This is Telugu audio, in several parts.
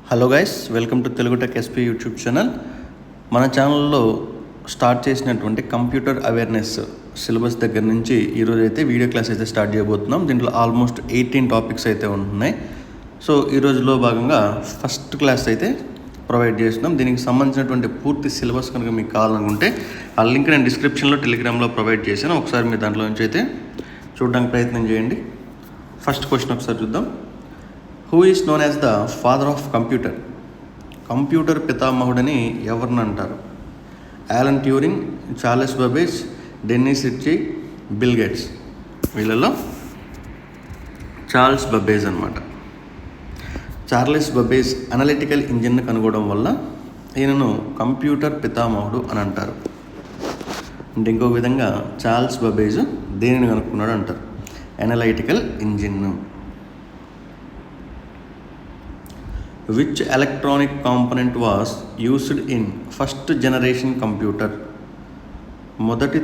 Hello guys, welcome to Telugu tech SP YouTube channel. మన ఛానల్లో స్టార్ట్ చేసినటువంటి కంప్యూటర్ అవేర్నెస్ సిలబస్ దగ్గర నుంచి ఈరోజు అయితే వీడియో క్లాస్ అయితే స్టార్ట్ చేయబోతున్నాం. దీంట్లో ఆల్మోస్ట్ 18 టాపిక్స్ అయితే ఉంటున్నాయి. సో ఈ రోజులో భాగంగా ఫస్ట్ క్లాస్ అయితే ప్రొవైడ్ చేస్తున్నాం. దీనికి సంబంధించినటువంటి పూర్తి సిలబస్ కనుక మీకు కావాలనుకుంటే ఆ లింక్ నేను డిస్క్రిప్షన్లో టెలిగ్రామ్లో ప్రొవైడ్ చేశాను. ఒకసారి మీరు దాంట్లో నుంచి అయితే చూడడానికి ప్రయత్నం చేయండి. ఫస్ట్ క్వశ్చన్ ఒకసారి చూద్దాం. Who is known as the father of computer? Computer పితామహుడని ఎవరిని అంటారు? Alan Turing, Charles Babbage, Dennis Ritchie, Bill Gates. వీళ్ళలో చార్లెస్ బబేజ్ అనమాట. చార్లెస్ బబేజ్ అనలిటికల్ ఇంజిన్ను కనుగొనడం వల్ల ఈయనను కంప్యూటర్ పితామహుడు అని అంటారు. అంటే ఇంకొక విధంగా చార్లెస్ బబేజ్ దేనిని కనుక్కున్నాడు అంటారు? Analytical ఇంజిన్ను. Which electronic component was used in first generation computer? మొదటి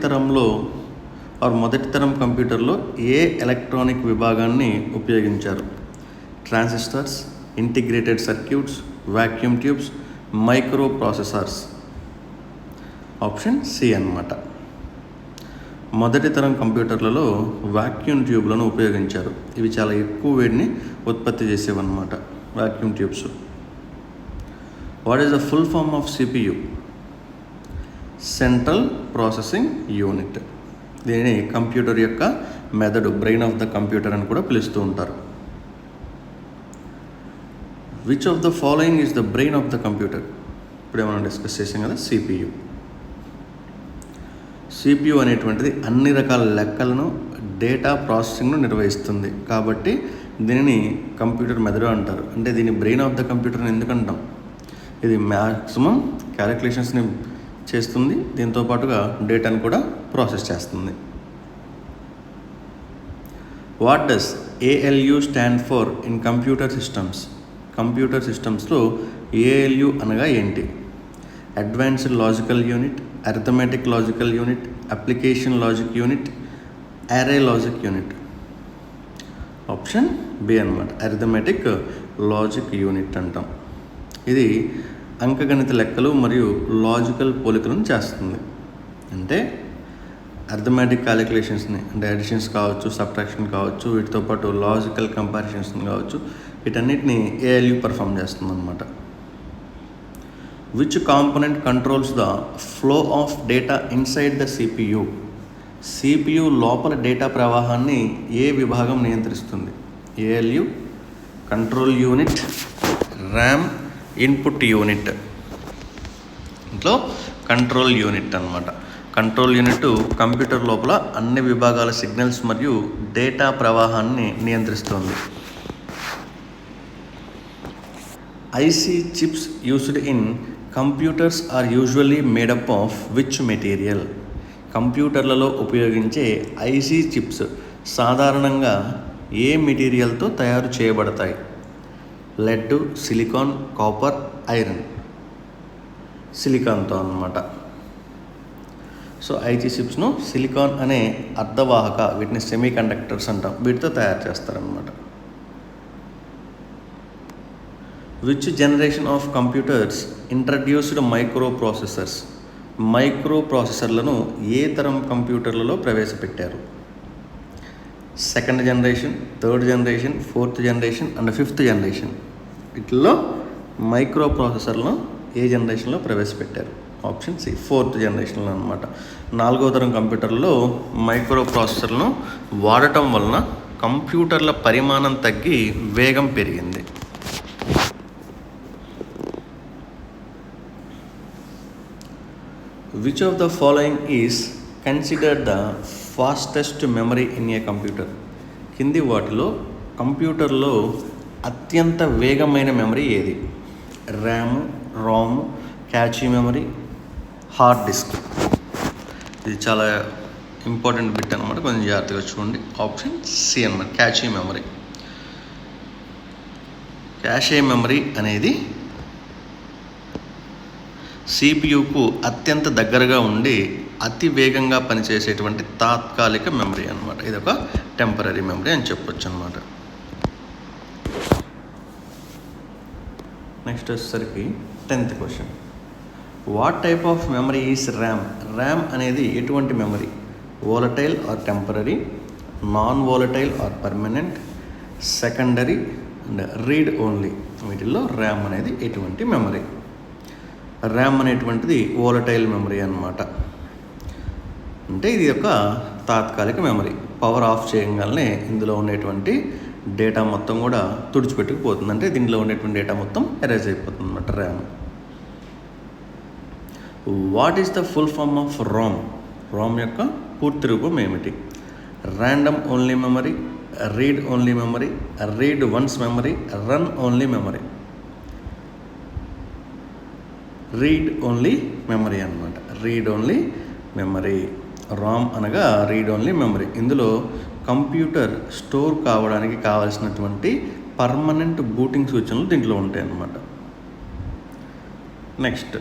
తరం కంప్యూటర్లో ఏ ఎలక్ట్రానిక్ విభాగాన్ని ఉపయోగించారు? Transistors, integrated circuits, vacuum tubes, micro processors. Option C అన్నమాట. మొదటి తరం కంప్యూటర్లలో వాక్యూమ్ ట్యూబ్లను ఉపయోగించారు. ఇవి చాలా ఎక్కువ వేడిని ఉత్పత్తి చేసేవన్నమాట, vacuum tubes. What is the full form of CPU? Central processing unit. దీనిని కంప్యూటర్ యొక్క మెదడు, బ్రెయిన్ ఆఫ్ ద కంప్యూటర్ అని కూడా పిలుస్తూ ఉంటారు. Which of the following is the brain of the computer? ఇప్పుడే మనం డిస్కస్ చేసాం కదా, సిపియు. సిపియు అనేటువంటిది అన్ని రకాల లెక్కలను, డేటా ప్రాసెసింగ్ను నిర్వహిస్తుంది. కాబట్టి దీనిని కంప్యూటర్ మెదడు అంటారు. అంటే దీని బ్రెయిన్ ఆఫ్ ద కంప్యూటర్ ఎందుకు అంటాం? ఇది మ్యాక్సిమం క్యాలిక్యులేషన్స్ని చేస్తుంది, దీంతో పాటుగా డేటాను కూడా ప్రాసెస్ చేస్తుంది. What does ALU stand for in computer systems? Computer సిస్టమ్స్లో ఏఎల్యు అనగా ఏంటి? Advanced logical unit, arithmetic logical unit, application logic unit, అరే లాజిక్ యూనిట్. ఆప్షన్ బి అన్నమాట, అరిథమెటిక్ లాజిక్ యూనిట్ అంటాం. ఇది అంకగణిత లెక్కలు మరియు లాజికల్ పోలికలను చేస్తుంది. అంటే అరిథమెటిక్ క్యాలిక్యులేషన్స్ని, అంటే అడిషన్స్ కావచ్చు, సబ్ట్రాక్షన్ కావచ్చు, వీటితో పాటు లాజికల్ కంపారిజన్స్ కావచ్చు, వీటన్నిటిని ఏఎల్యు పర్ఫామ్ చేస్తుంది అన్నమాట. Which component controls the flow of data inside the CPU? CPU లోపల డేటా ప్రవాహాన్ని ఏ విభాగం నియంత్రిస్తుంది? ALU, control unit, RAM, input unit. ఇంట్లో కంట్రోల్ యూనిట్ అన్నమాట. కంట్రోల్ యూనిట్ కంప్యూటర్ లోపల అన్ని విభాగాల సిగ్నల్స్ మరియు డేటా ప్రవాహాన్ని నియంత్రిస్తుంది. IC chips used in computers are usually made up of which material? కంప్యూటర్లలో ఉపయోగించే ఐసి చిప్స్ సాధారణంగా ఏ మెటీరియల్తో తయారు చేయబడతాయి? Lead, silicon, copper, iron. సిలికాన్తో అన్నమాట. సో ఐసి చిప్స్ను సిలికాన్ అనే అర్ధవాహక, వీటిని సెమీ కండక్టర్స్ అంటాం, వీటితో తయారు చేస్తారన్నమాట. Which generation of computers introduced microprocessors? మైక్రో ప్రాసెసర్లను ఏ తరం కంప్యూటర్లలో ప్రవేశపెట్టారు? Second generation, third generation, fourth generation and fifth generation. వీటిల్లో మైక్రో ప్రాసెసర్లను ఏ జనరేషన్లో ప్రవేశపెట్టారు? ఆప్షన్ సి, ఫోర్త్ జనరేషన్లో అనమాట. 4వ తరం కంప్యూటర్లో మైక్రో ప్రాసెసర్లను వాడటం వలన కంప్యూటర్ల పరిమాణం తగ్గి వేగం పెరిగింది. Which of the following is considered the fastest memory in a computer? కింది వాటిలో కంప్యూటర్లో అత్యంత వేగమైన మెమరీ ఏది? RAM, Ram, catchy memory, hard disk. ఇది చాలా ఇంపార్టెంట్ బిట్ అనమాట, కొంచెం జాగ్రత్తగా చూడండి. ఆప్షన్ సి అన్నమాట, క్యాచీ మెమరీ. క్యాషే మెమరీ అనేది సిపియుకు అత్యంత దగ్గరగా ఉండి అతి వేగంగా పనిచేసేటువంటి తాత్కాలిక మెమరీ అన్నమాట. ఇది ఒక టెంపరీ మెమరీ అని చెప్పొచ్చు అన్నమాట. నెక్స్ట్ వచ్చేసరికి 10th question. What type of memory is RAM? RAM అనేది ఎటువంటి memory? Volatile or temporary, non volatile or permanent, secondary and read only. వీటిల్లో ర్యామ్ అనేది ఎటువంటి మెమరీ? ర్యామ్ అనేటువంటిది వోలటైల్ మెమరీ అన్నమాట. అంటే ఇది ఒక తాత్కాలిక మెమరీ. పవర్ ఆఫ్ చేయగానే ఇందులో ఉండేటువంటి డేటా మొత్తం కూడా తుడిచిపెట్టుకుపోతుంది. అంటే దీనిలో ఉండేటువంటి డేటా మొత్తం ఎరేజ్ అయిపోతుంది అన్నమాట RAM. What is the full form of RAM? RAM యొక్క పూర్తి రూపం ఏమిటి? Random only memory, read only memory, read once memory, run only memory. Read only memory అన్నమాట. Read only memory. రామ్ అనగా రీడ్ ఓన్లీ మెమరీ. ఇందులో కంప్యూటర్ స్టోర్ కావడానికి కావాల్సినటువంటి పర్మనెంట్ బూటింగ్ సూచనలు దీంట్లో ఉంటాయి అన్నమాట. Next,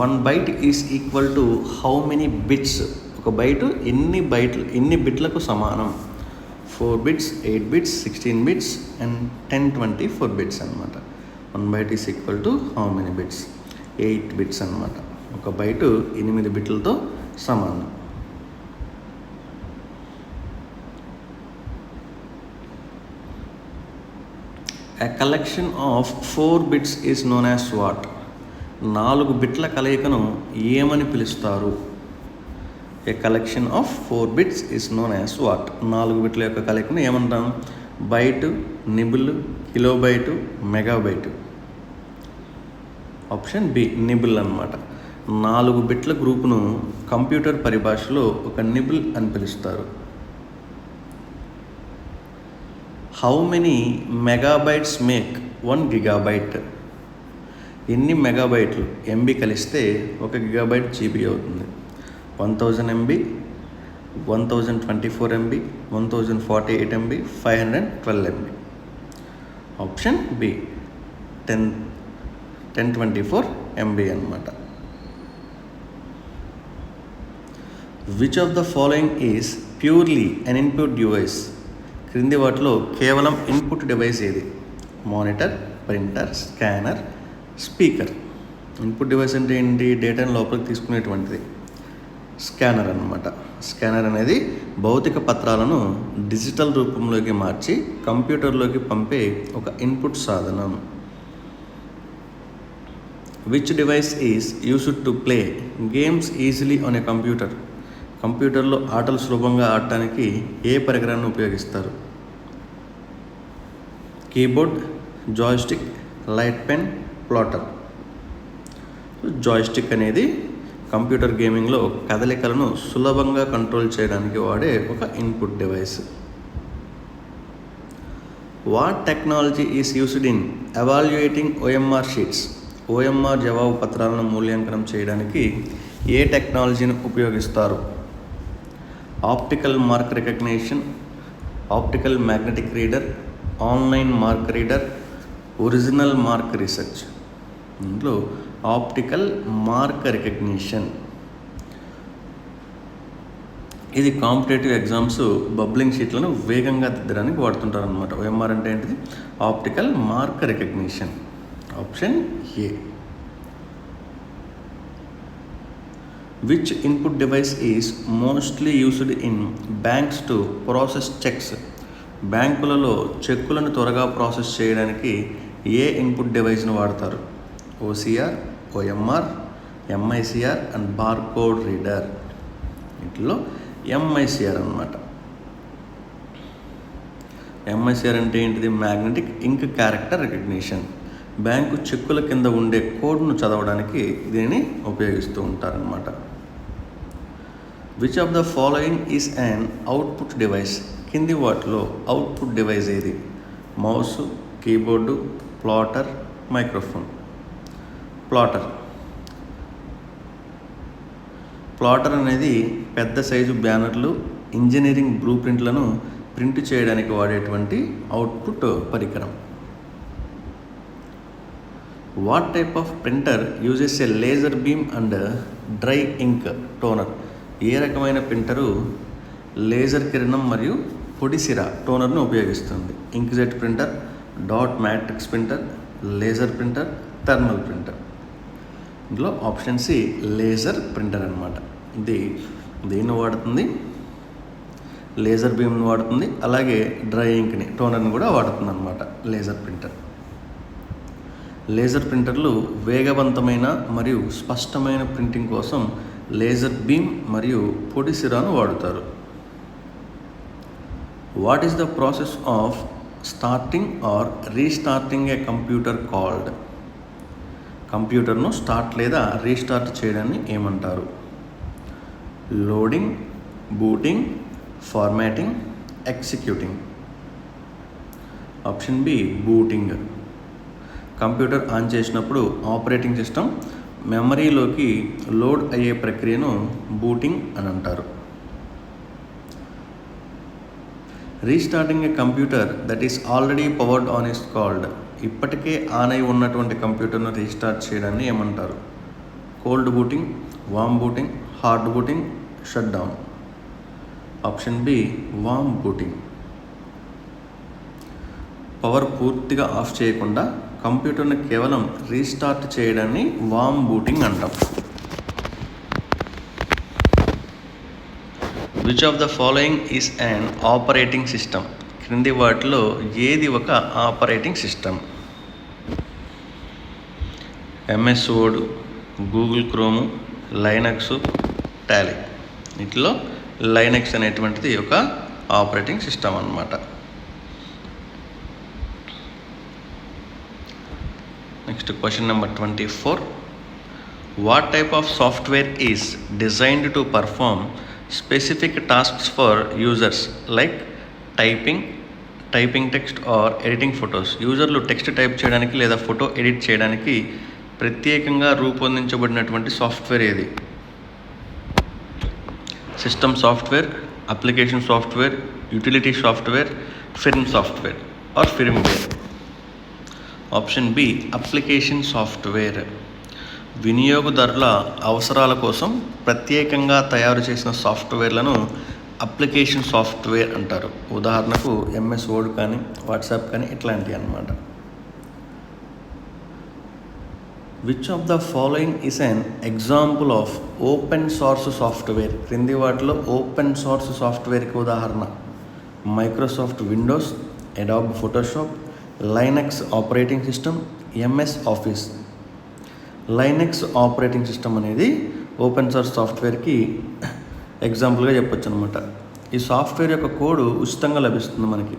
1 byte is equal to how many bits? ఒక బైటు ఎన్ని బిట్లకు సమానం? 4 bits, 8 bits, 16 bits and 1024 bits అన్నమాట. 1 byte is equal to how many bits? 8 bits అన్నమాట. ఒక బైటు 8 బిట్లతో సమానం. A collection of 4 bits is known as what? 4 బిట్ల కలయికను ఏమని పిలుస్తారు? A collection of 4 bits is known as what? 4 బిట్ల యొక్క కలయికను ఏమంటాం? Byte, nibble, kilobyte, megabyte. Option B nibble అన్నమాట. 4 బిట్ల గ్రూపును కంప్యూటర్ పరిభాషలో ఒక నిబుల్ అని పిలుస్తారు. How many megabytes make 1 gigabyte? ఎన్ని మెగాబైట్లు ఎంబీ కలిస్తే 1 gigabyte జీబీ అవుతుంది? 1000 MB, 1024 MB, 1048 MB, 512 MB. Option B 1024 MB అన్నమాట. Which of the following is purely an input device? క్రింది వాటిలో కేవలం ఇన్పుట్ డివైస్ ఏది? Monitor, printer, scanner, speaker. Input device అంటే ఏంటి? డేటాను లోపలికి తీసుకునేటువంటిది స్కానర్ అన్నమాట. స్కానర్ అనేది భౌతిక పత్రాలను డిజిటల్ రూపంలోకి మార్చి కంప్యూటర్లోకి పంపే ఒక ఇన్పుట్ సాధనం. Which device is used to play games easily on a computer? కంప్యూటర్లో ఆటలు సులభంగా ఆడటానికి ఏ పరికరాన్ని ఉపయోగిస్తారు? Keyboard, joystick, light pen, platter. Joystick అనేది కంప్యూటర్ గేమింగ్లో కదలికలను సులభంగా కంట్రోల్ చేయడానికి వాడే ఒక input device. What technology is used in evaluating OMR sheets? OMR జవాబు పత్రాలను మూల్యాంకనం చేయడానికి ఏ టెక్నాలజీని ఉపయోగిస్తారు? Optical mark recognition, optical magnetic reader, online mark reader, original mark research. ఇందులో ఆప్టికల్ మార్క్ రికగ్నిషన్. ఇది కాంపిటేటివ్ ఎగ్జామ్స్ బబ్లింగ్ షీట్లను వేగంగా దిద్దడానికి వాడుతుంటారు అనమాట. ఓఎంఆర్ అంటే ఏంటిది? Optical mark recognition. Option A. Which input device is mostly used in banks to process checks? బ్యాంకులలో చెక్కులను త్వరగా ప్రాసెస్ చేయడానికి ఏ ఇన్పుట్ డివైస్ను వాడతారు? OCR, OMR, MICR and barcode reader. వీటిలో ఎంఐసిఆర్ అన్నమాట. ఎంఐసిఆర్ అంటే ఏంటిది? మ్యాగ్నెటిక్ ఇంక్ క్యారెక్టర్ రికగ్నిషన్. బ్యాంకు చెక్కుల కింద ఉండే కోడ్ను చదవడానికి దీనిని ఉపయోగిస్తూ ఉంటారనమాట. Which of the following is an output device? కింది వాటిలో అవుట్పుట్ డివైస్ ఏది? Mouse, keyboard, platter, microphone. Platter. Platter అనేది పెద్ద సైజు బ్యానర్లు, ఇంజనీరింగ్ బ్లూ ప్రింట్లను ప్రింట్ చేయడానికి వాడేటువంటి అవుట్పుట్ పరికరం. What type of printer uses a laser beam and dry ink toner? ఏ రకమైన ప్రింటరు లేజర్ కిరణం మరియు పొడిసిర టోనర్ను ఉపయోగిస్తుంది? Inkjet printer, dot matrix printer, laser printer, thermal printer. ఇందులో ఆప్షన్ సి లేజర్ ప్రింటర్ అనమాట. ఇది దేన్ని వాడుతుంది? లేజర్ బీమ్ని వాడుతుంది. అలాగే డ్రై ఇంక్ని, టోనర్ని కూడా వాడుతుంది అనమాట లేజర్ ప్రింటర్. లేజర్ ప్రింటర్లు వేగవంతమైన మరియు స్పష్టమైన ప్రింటింగ్ కోసం లేజర్ బీమ్ మరియు పొడి సిరాను వాడుతారు. What is the process of starting or restarting a computer called? కంప్యూటర్ను స్టార్ట్ లేదా రీస్టార్ట్ చేయడాన్ని ఏమంటారు? Loading, booting, formatting, executing. Option B booting. Computer on చేసినప్పుడు ఆపరేటింగ్ సిస్టమ్ మెమరీలోకి లోడ్ అయ్యే ప్రక్రియను బూటింగ్ అని అంటారు. Restarting a computer that is already powered on is called. ఇప్పటికే ఆన్ అయి ఉన్నటువంటి కంప్యూటర్ను రీస్టార్ట్ చేయడాన్ని ఏమంటారు? Cold booting, warm booting, hard booting, shut down. Option B warm booting. Power పూర్తిగా ఆఫ్ చేయకుండా కంప్యూటర్ని కేవలం రీస్టార్ట్ చేయడాన్ని వామ్ బూటింగ్ అంటాం. Which of the following is an operating system? క్రింది వాటిలో ఏది ఒక operating system? MS word, Google Chrome, Linux, Tally. వీటిలో లైనక్స్ అనేటువంటిది ఒక ఆపరేటింగ్ సిస్టమ్ అన్నమాట. Next question number 24. What type of software is designed to perform specific tasks for users like typing text are editing photos? యూజర్లు టెక్స్ట్ టైప్ చేయడానికి లేదా ఫోటో ఎడిట్ చేయడానికి ప్రత్యేకంగా రూపొందించబడినటువంటి సాఫ్ట్వేర్ ఏది? System software, application software, utility software, film software or firmware. Option B application software. వినియోగదారుల అవసరాల కోసం ప్రత్యేకంగా తయారు చేసిన సాఫ్ట్వేర్లను అప్లికేషన్ సాఫ్ట్వేర్ అంటారు. ఉదాహరణకు ఎంఎస్ వర్డ్ కానీ, వాట్సాప్ కానీ ఇట్లాంటివి అన్నమాట. Which of the following is an example of open source software? క్రింది వాటిలో ఓపెన్ సోర్స్ సాఫ్ట్వేర్కి ఉదాహరణ Microsoft Windows, Adobe Photoshop, Linux operating system, MS office. Linux operating system అనేది ఓపెన్ సోర్స్ సాఫ్ట్వేర్కి ఎగ్జాంపుల్గా చెప్పొచ్చు అనమాట. ఈ సాఫ్ట్వేర్ యొక్క కోడ్ ఉచితంగా లభిస్తుంది మనకి.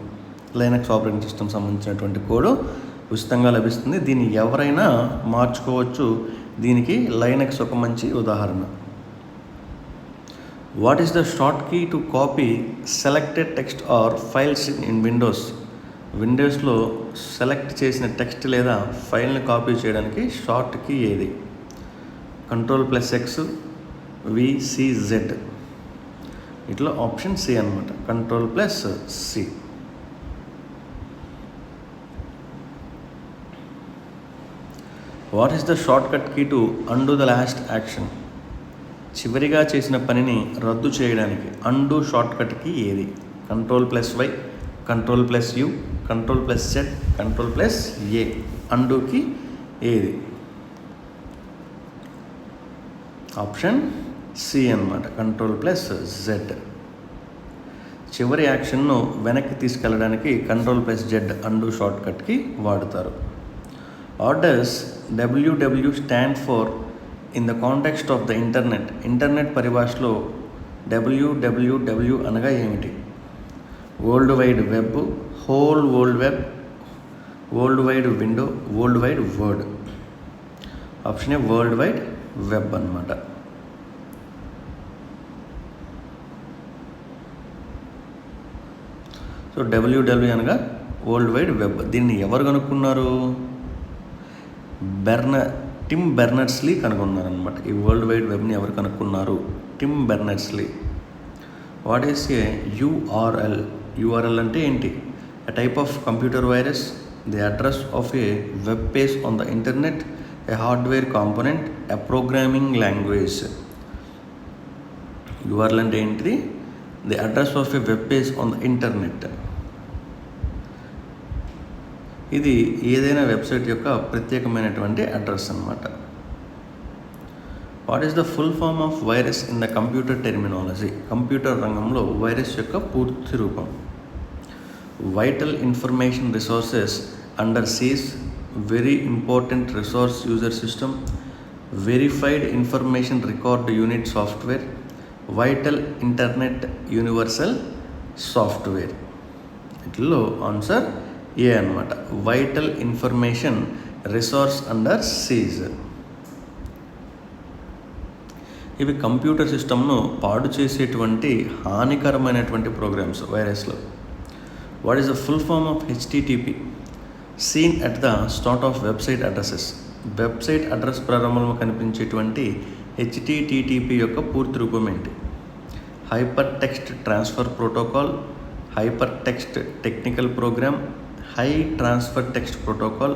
లైనక్స్ ఆపరేటింగ్ సిస్టమ్ సంబంధించినటువంటి కోడ్ ఉచితంగా లభిస్తుంది. దీన్ని ఎవరైనా మార్చుకోవచ్చు. దీనికి లైనక్స్ ఒక మంచి ఉదాహరణ. What is the short key to copy selected text or files in Windows? విండోస్లో సెలెక్ట్ చేసిన టెక్స్ట్ లేదా ఫైల్ని కాపీ చేయడానికి షార్ట్ కీ ఏది? Ctrl+X, VCZ. ఇట్లా ఆప్షన్ సి అనమాట, Ctrl+C. What is the shortcut key to undo the last action? చివరిగా చేసిన పనిని రద్దు చేయడానికి అండూ షార్ట్ కట్ కీ ఏది? Ctrl+Y, Ctrl+U, Ctrl+Z, Ctrl+A. అండూకి ఏది? ఆప్షన్ సి అన్నమాట, Ctrl+Z. చివరి యాక్షన్ను వెనక్కి తీసుకెళ్ళడానికి Ctrl+Z అండూ షార్ట్ కట్కి వాడుతారు. What does www stand for in the context of the internet? Internet పరిభాషలో www అనగా ఏమిటి? World wide web, whole world web, world wide window, world wide word. Option A world wide web అన్నమాట. సో www అనగా వరల్డ్ వైడ్ వెబ్. దీన్ని ఎవరు కనుక్కున్నారు? టిమ్ బెర్నర్స్లీ కనుగొన్నారనమాట. ఈ వరల్డ్ వైడ్ వెబ్ని ఎవరు కనుక్కున్నారు? Tim Berners Lee. What is a URL? URL అంటే ఏంటి? A type of computer virus, the address of a web page on the internet, a hardware component, a programming language. URL అంటే ఏంటిది? The address of a web page on the internet. ఇది ఏదైనా వెబ్సైట్ యొక్క ప్రత్యేకమైనటువంటి అడ్రస్ అన్నమాట. What is the full form of virus in the computer terminology? Computer రంగంలో వైరస్ యొక్క పూర్తి రూపం. Vital information resources under seize, very important resource user system, verified information record unit software, vital internet universal software. వీటిలో ఆన్సర్ ఏ అన్నమాట. Vital information resource under siege. ఇవి కంప్యూటర్ సిస్టమ్ను పాడు చేసేటువంటి హానికరమైనటువంటి ప్రోగ్రామ్స్ వైరస్లో. What is the full form of HTTP? Seen at the start of website addresses. Website address ప్రారంభంలో కనిపించేటువంటి హెచ్టిటిపి యొక్క పూర్తి రూపం ఏంటి? Hypertext transfer protocol, hypertext technical program, high transfer text protocol,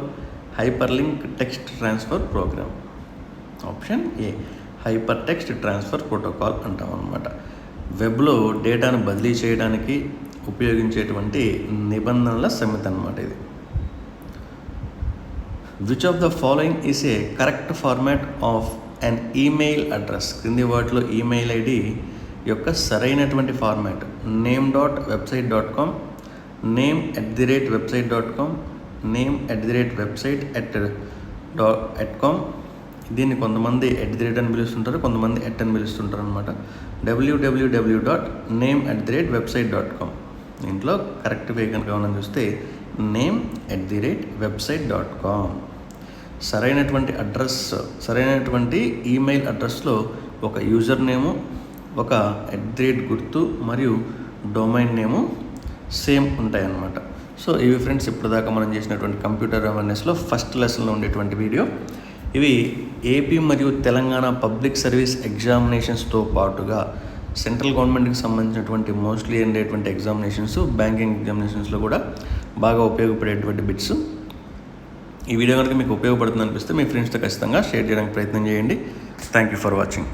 hyperlink text transfer program. Option A hypertext transfer protocol అంటాం అన్నమాట. వెబ్లో డేటాను బదిలీ చేయడానికి ఉపయోగించేటువంటి నిబంధనల సమితి అన్నమాట ఇది. Which of the following is a correct format of an email address? క్రింది వాటిలో ఈమెయిల్ ఐడి యొక్క సరైనటువంటి ఫార్మాట్. name.website.com, name@website.com, name@website@com. దీన్ని కొంతమంది @ అని పిలుస్తుంటారు, కొంతమంది అని పిలుస్తుంటారు అనమాట. www.name@website.com. దీంట్లో కరెక్ట్ వే కనుక మనం చూస్తే name@website.com. సరైనటువంటి అడ్రస్, సరైనటువంటి ఈమెయిల్ అడ్రస్లో ఒక యూజర్ నేము, ఒక @ గుర్తు మరియు డొమైన్ నేము సేమ్ ఉంటాయన్నమాట. సో ఇవి ఫ్రెండ్స్ ఇప్పటిదాకా మనం చేసినటువంటి కంప్యూటర్ అవేర్నెస్లో ఫస్ట్ లెసన్లో ఉండేటువంటి వీడియో. ఇవి ఏపీ మరియు తెలంగాణ పబ్లిక్ సర్వీస్ ఎగ్జామినేషన్స్తో పాటుగా సెంట్రల్ గవర్నమెంట్కి సంబంధించినటువంటి మోస్ట్లీ ఉండేటువంటి ఎగ్జామినేషన్స్, బ్యాంకింగ్ ఎగ్జామినేషన్స్లో కూడా బాగా ఉపయోగపడేటువంటి బిట్స్. ఈ వీడియో కనుక మీకు ఉపయోగపడుతుంది అనిపిస్తే మీ ఫ్రెండ్స్తో ఖచ్చితంగా షేర్ చేయడానికి ప్రయత్నం చేయండి. Thank you for watching.